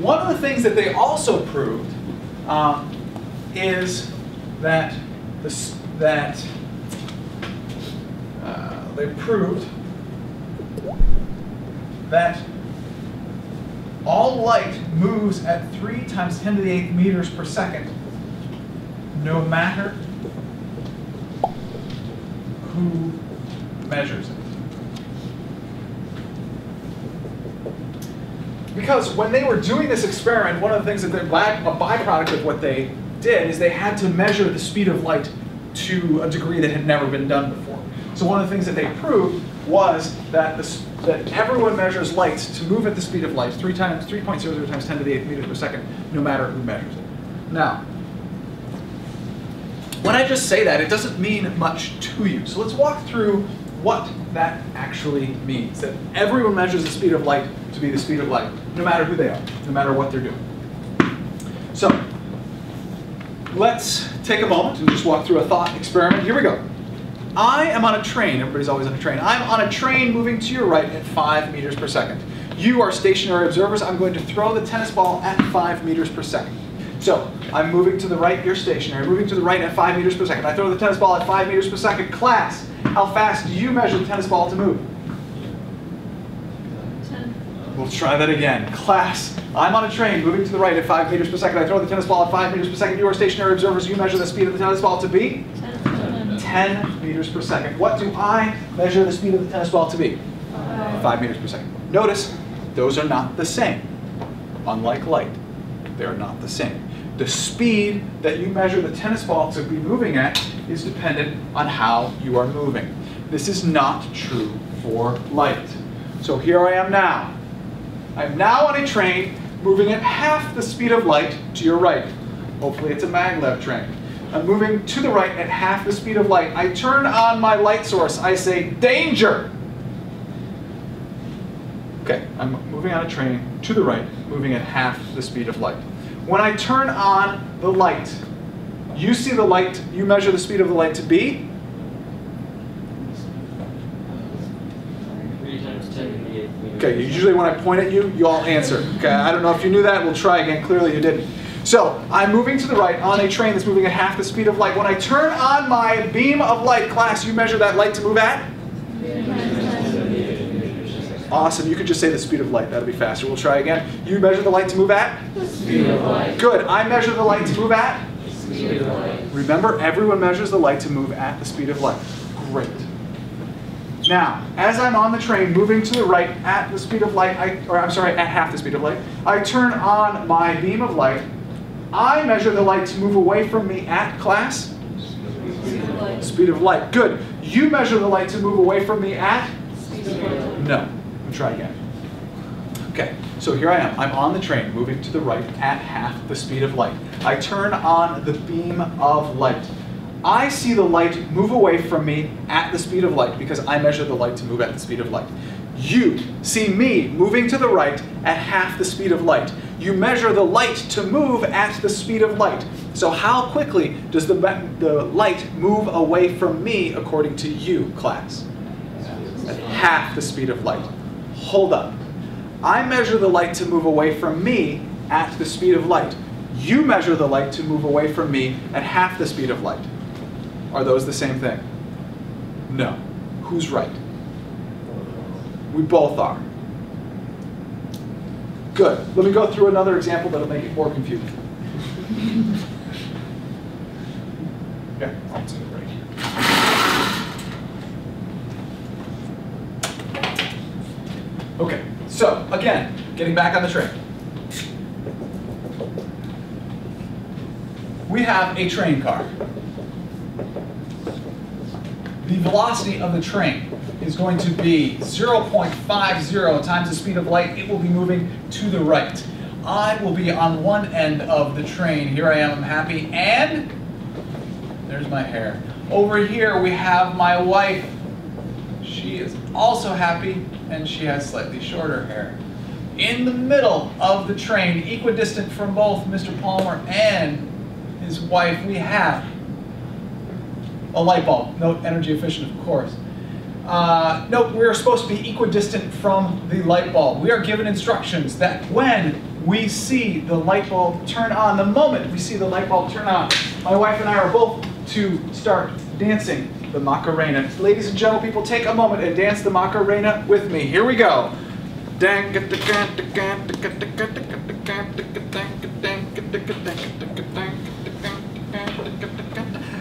one of the things that they also proved is that they proved that all light moves at 3 × 10⁸ meters per second, no matter who measures it. Because when they were doing this experiment, one of the things that a byproduct of what they did is they had to measure the speed of light to a degree that had never been done before. So one of the things that they proved was that everyone measures light to move at the speed of light, 3.00 × 10⁸ meters per second, no matter who measures it. Now, when I just say that, it doesn't mean much to you. So let's walk through what that actually means, that everyone measures the speed of light to be the speed of light, no matter who they are, no matter what they're doing. So let's take a moment and just walk through a thought experiment. Here we go. I am on a train. Everybody's always on a train. I'm on a train moving to your right at 5 meters per second. You are stationary observers. I'm going to throw the tennis ball at 5 meters per second. So I'm moving to the right, you're stationary. Moving to the right at 5 meters per second. I throw the tennis ball at 5 meters per second. Class, how fast do you measure the tennis ball to move? 10. We'll try that again. Class, I'm on a train moving to the right at 5 meters per second. I throw the tennis ball at 5 meters per second. You are stationary observers. You measure the speed of the tennis ball to be? 10 meters per second. What do I measure the speed of the tennis ball to be? 5 meters per second. Notice, those are not the same. Unlike light, they're not the same. The speed that you measure the tennis ball to be moving at is dependent on how you are moving. This is not true for light. So here I am now. I'm now on a train moving at half the speed of light to your right. Hopefully it's a maglev train. I'm moving to the right at half the speed of light. I turn on my light source. I say, danger! Okay, I'm moving on a train to the right, moving at half the speed of light. When I turn on the light, you see the light, you measure the speed of the light to be? 3 × 10⁸ meters. Okay, usually when I point at you, you all answer. Okay, I don't know if you knew that. We'll try again. Clearly you didn't. So I'm moving to the right on a train that's moving at half the speed of light. When I turn on my beam of light, class, you measure that light to move at? Awesome. You could just say the speed of light. That'll be faster. We'll try again. You measure the light to move at? Speed of light. Good. I measure the light to move at? Speed of light. Remember, everyone measures the light to move at the speed of light. Great. Now, as I'm on the train moving to the right at the speed of light, at half the speed of light, I turn on my beam of light. I measure the light to move away from me at, class? Speed of light. Speed of light. Good. You measure the light to move away from me at? Speed of light. No. We'll try again. Okay, so here I am. I'm on the train moving to the right at half the speed of light. I turn on the beam of light. I see the light move away from me at the speed of light because I measure the light to move at the speed of light. You see me moving to the right at half the speed of light. You measure the light to move at the speed of light. So how quickly does the light move away from me according to you, class? At half the speed of light. Hold up. I measure the light to move away from me at the speed of light. You measure the light to move away from me at half the speed of light. Are those the same thing? No. Who's right? We both are. Good. Let me go through another example that'll make it more confusing. Yeah, I'll do it right here. Okay, so again, getting back on the train. We have a train car. The velocity of the train is going to be 0.50 times the speed of light. It will be moving to the right. I will be on one end of the train. Here I am, I'm happy, and there's my hair. Over here we have my wife. She is also happy, and she has slightly shorter hair. In the middle of the train, equidistant from both Mr. Palmer and his wife, we have a light bulb. Note, energy efficient, of course. Note, we're supposed to be equidistant from the light bulb. We are given instructions that when we see the light bulb turn on. The moment we see the light bulb turn on, my wife and I are both to start dancing the Macarena. Ladies and gentlemen, people, take a moment and dance the Macarena with me. Here we go.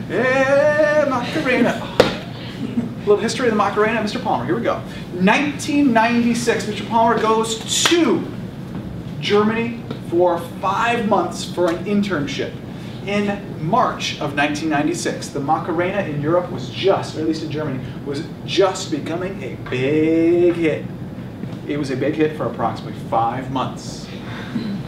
Yeah, Macarena. A little history of the Macarena, Mr. Palmer. Here we go. 1996, Mr. Palmer goes to Germany for 5 months for an internship. In March of 1996, the Macarena in Europe was just, or at least in Germany, was just becoming a big hit. It was a big hit for approximately 5 months.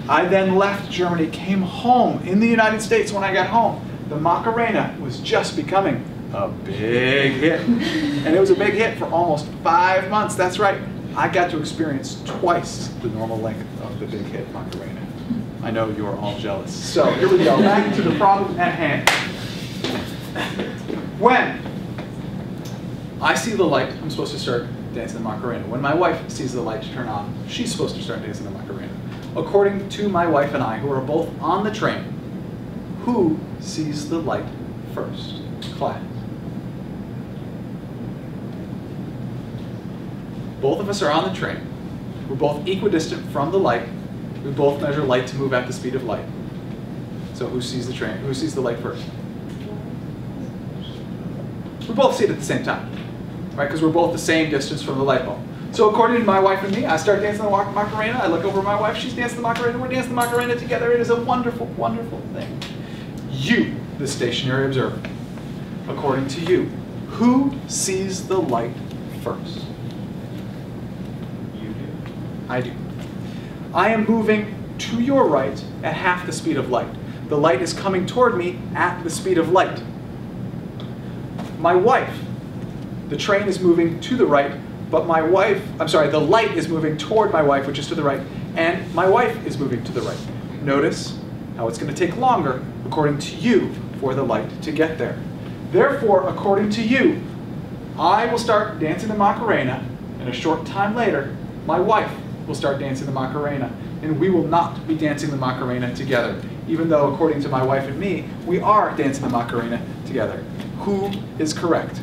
I then left Germany, came home in the United States. When I got home, the Macarena was just becoming a big hit. And it was a big hit for almost 5 months. That's right. I got to experience twice the normal length of the big hit Macarena. I know you're all jealous. So here we go, back to the problem at hand. When I see the light, I'm supposed to start dancing the Macarena. When my wife sees the light turn on, she's supposed to start dancing the Macarena. According to my wife and I, who are both on the train, who sees the light first? Class. Both of us are on the train. We're both equidistant from the light. We both measure light to move at the speed of light. So who sees the train? Who sees the light first? We both see it at the same time, right? Because we're both the same distance from the light bulb. So according to my wife and me, I start dancing the Macarena. I look over at my wife. She's dancing the Macarena. We're dancing the Macarena together. It is a wonderful, wonderful thing. You, the stationary observer, according to you, who sees the light first? You do. I do. I am moving to your right at half the speed of light. The light is coming toward me at the speed of light. My wife, the train is moving to the right, but my wife, the light is moving toward my wife, which is to the right, and my wife is moving to the right. Notice how it's going to take longer, according to you, for the light to get there. Therefore, according to you, I will start dancing the Macarena, and a short time later, my wife will start dancing the Macarena, and we will not be dancing the Macarena together, even though, according to my wife and me, we are dancing the Macarena together. Who is correct?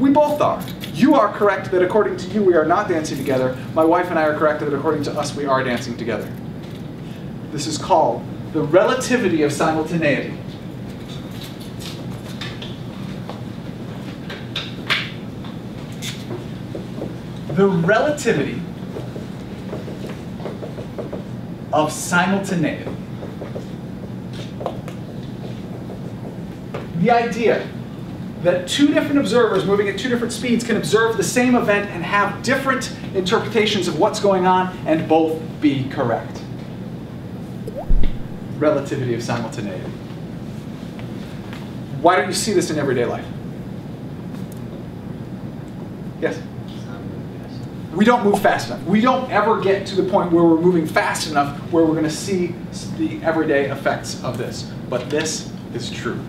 We both are. You are correct that according to you we are not dancing together. My wife and I are correct that according to us we are dancing together. This is called the relativity of simultaneity. The relativity of simultaneity. The idea that two different observers moving at two different speeds can observe the same event and have different interpretations of what's going on and both be correct. Relativity of simultaneity. Why don't you see this in everyday life? Yes? We don't move fast enough. We don't ever get to the point where we're moving fast enough where we're going to see the everyday effects of this. But this is true.